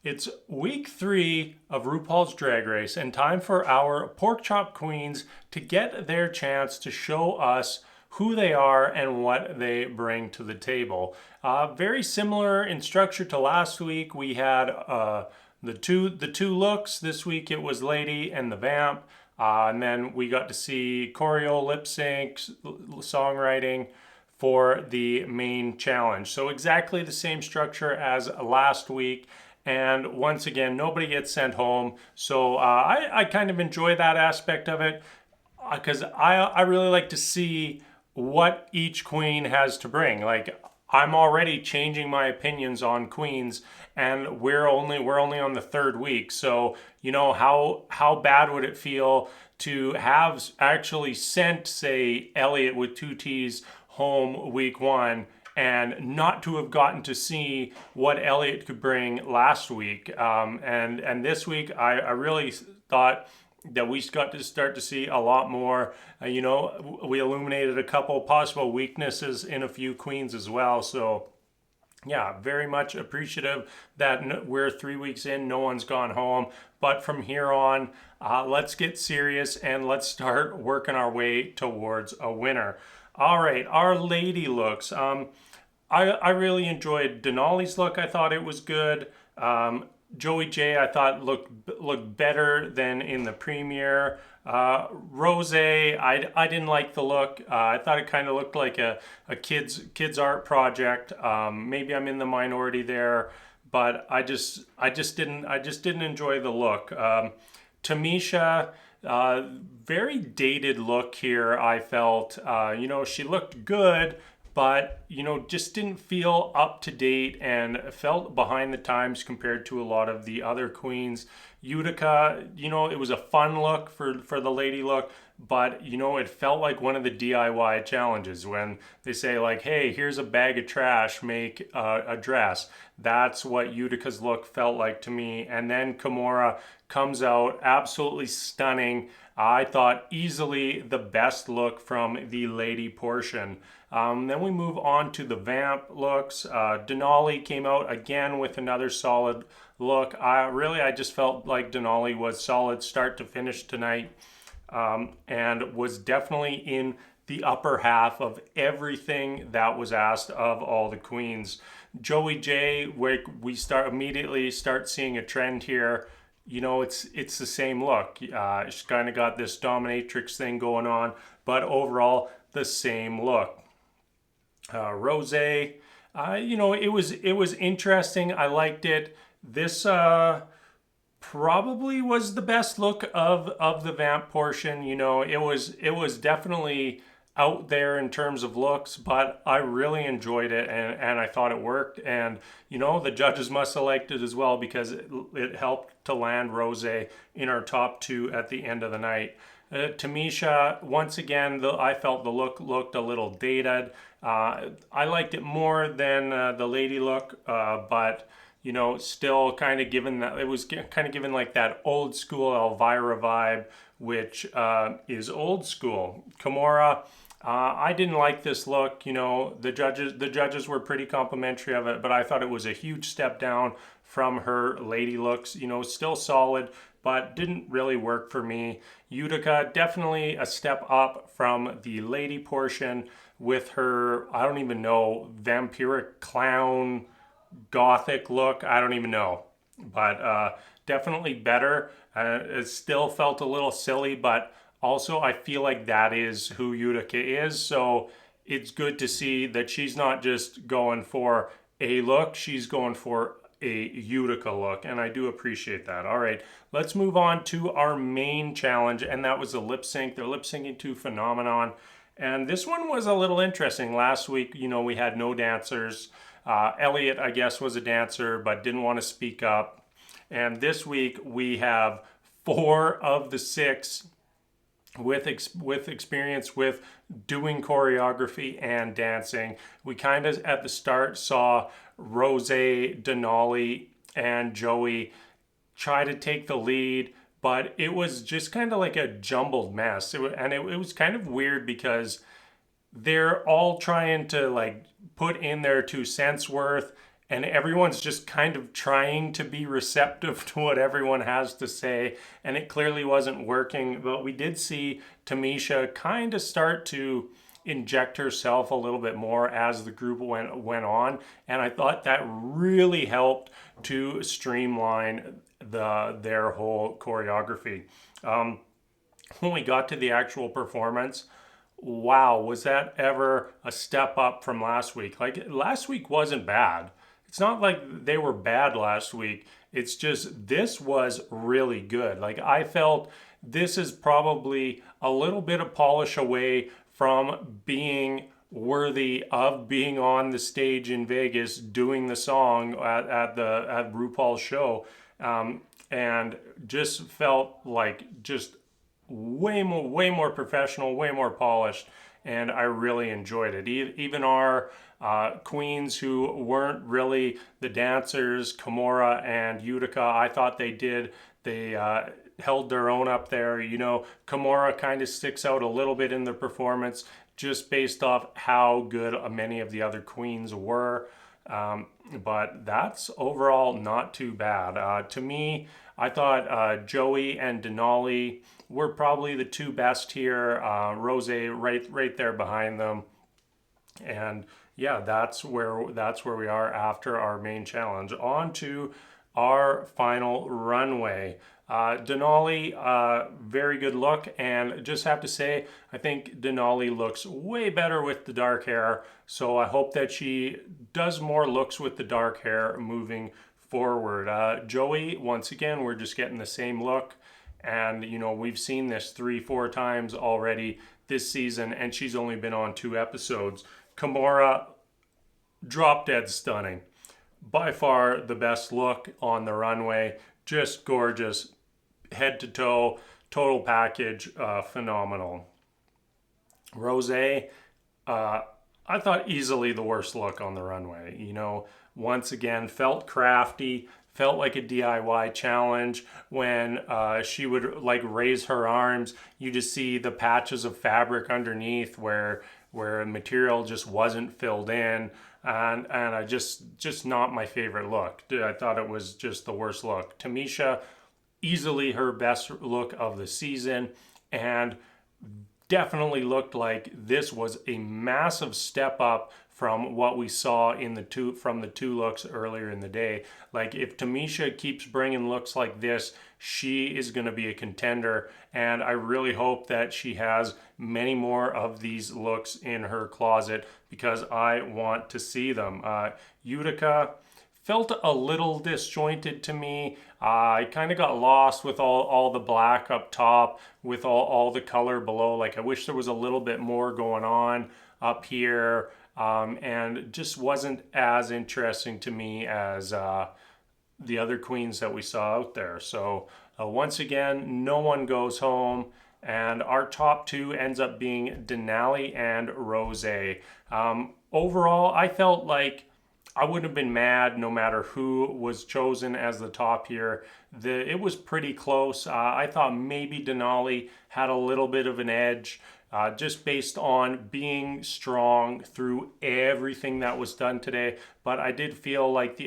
It's week 3 of RuPaul's Drag Race and time for our pork chop queens to get their chance to show us who they are and what they bring to the table. Very similar in structure to last week. We had the two looks. This week it was Lady and the Vamp. And then we got to see choreo, lip sync, songwriting for the main challenge. So exactly the same structure as last week. And once again, nobody gets sent home. So I kind of enjoy that aspect of it because I really like to see what each queen has to bring. Like I'm already changing my opinions on queens, and we're only on the third week. So you know how bad would it feel to have actually sent, say, Elliot with two T's home week 1 and not to have gotten to see what Elliot could bring last week. And this week, I really thought that we got to start to see a lot more. We illuminated a couple possible weaknesses in a few queens as well. So yeah, very much appreciative that we're 3 weeks in, no one's gone home. But from here on, let's get serious and let's start working our way towards a winner. All right, our lady looks. I really enjoyed Denali's look. I thought it was good. Joey J, I thought looked better than in the premiere. Rose, I didn't like the look. I thought it kind of looked like a kids art project. Maybe I'm in the minority there, but I just didn't enjoy the look. Tamisha, very dated look here. I felt, she looked good, but just didn't feel up to date and felt behind the times compared to a lot of the other queens. Utica, it was a fun look for the lady look, but it felt like one of the DIY challenges when they say like, hey, here's a bag of trash, make a dress. That's what Utica's look felt like to me. And then Kimora comes out absolutely stunning. I thought easily the best look from the lady portion. Then we move on to the vamp looks. Denali came out again with another solid look. I just felt like Denali was solid start to finish tonight, and was definitely in the upper half of everything that was asked of all the queens. Joey J, we immediately start seeing a trend here. It's the same look. She's kind of got this dominatrix thing going on, but overall the same look. Rose, it was interesting. I liked it. This probably was the best look of the vamp portion. It was definitely out there in terms of looks, but I really enjoyed it and I thought it worked. And the judges must have liked it as well because it helped to land Rose in our top 2 at the end of the night. Tamisha, once again, I felt the look looked a little dated. I liked it more than the lady look, but still kind of given that it was kind of given like that old school Elvira vibe, which is old school. Kimora, I didn't like this look. The judges were pretty complimentary of it, but I thought it was a huge step down from her lady looks. Still solid, but didn't really work for me. Utica, definitely a step up from the lady portion with her, I don't even know, vampiric clown gothic look. I don't even know, but definitely better. It still felt a little silly, but also I feel like that is who Utica is. So it's good to see that she's not just going for a look, she's going for a Utica look, and I do appreciate that. All right, let's move on to our main challenge, and that was the lip sync. They're lip syncing to Phenomenon, and this one was a little interesting. Last week, we had no dancers. Elliot, I guess, was a dancer, but didn't want to speak up. And this week, we have 4 of the 6 with experience with doing choreography and dancing. We kind of at the start saw Rose, Denali, and Joey try to take the lead, but it was just kind of like a jumbled mess. It was kind of weird because they're all trying to like put in their 2 cents worth, and everyone's just kind of trying to be receptive to what everyone has to say, and it clearly wasn't working. But we did see Tamisha kind of start to inject herself a little bit more as the group went on, and I thought that really helped to streamline their whole choreography. When we got to the actual performance, wow, was that ever a step up from last week? Like, last week wasn't bad. It's not like they were bad last week. It's just this was really good. Like, I felt this is probably a little bit of polish away from being worthy of being on the stage in Vegas doing the song at RuPaul's show, and just felt like just way more professional, way more polished, and I really enjoyed it. Even our queens who weren't really the dancers, Kimora and Utica, I thought they held their own up there. You know, Kimora kind of sticks out a little bit in the performance just based off how good many of the other queens were. But that's overall not too bad. To me, I thought Joey and Denali were probably the two best here. Rose right there behind them. And yeah, that's where we are after our main challenge. On to our final runway. Denali, very good look, and just have to say, I think Denali looks way better with the dark hair, so I hope that she does more looks with the dark hair moving forward. Joey, once again, we're just getting the same look, and you know, we've seen this 3-4 times already this season, and she's only been on 2 episodes. Kimora, drop dead stunning. By far the best look on the runway, just gorgeous, head to toe, total package, phenomenal. Rose, I thought easily the worst look on the runway. You know, once again, felt crafty, felt like a DIY challenge. When she would like raise her arms, you just see the patches of fabric underneath where material just wasn't filled in. And I just not my favorite look. I thought it was just the worst look. Tamisha, easily her best look of the season, and definitely looked like this was a massive step up from what we saw in the two looks earlier in the day. Like, if Tamisha keeps bringing looks like this, she is going to be a contender, and I really hope that she has many more of these looks in her closet because I want to see them. Utica felt a little disjointed to me. I kind of got lost with all the black up top, with all the color below. Like, I wish there was a little bit more going on up here, and just wasn't as interesting to me as the other queens that we saw out there. So once again, no one goes home, and our top 2 ends up being Denali and Rose. Overall, I felt like I wouldn't have been mad no matter who was chosen as the top here. It was pretty close. I thought maybe Denali had a little bit of an edge, just based on being strong through everything that was done today. But I did feel like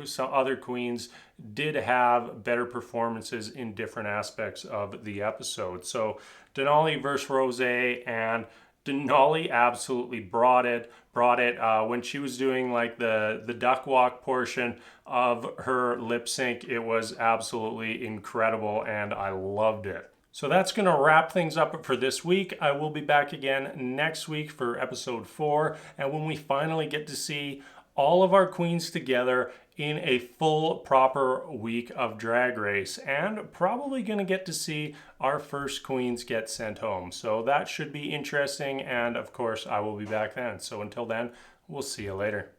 some other queens did have better performances in different aspects of the episode. So Denali versus Rose, and Denali absolutely brought it. When she was doing like the duck walk portion of her lip sync, it was absolutely incredible, and I loved it. So that's going to wrap things up for this week. I will be back again next week for episode 4, and when we finally get to see all of our queens together in a full proper week of Drag Race, and probably going to get to see our first queens get sent home. So that should be interesting, and of course I will be back then. So until then, we'll see you later.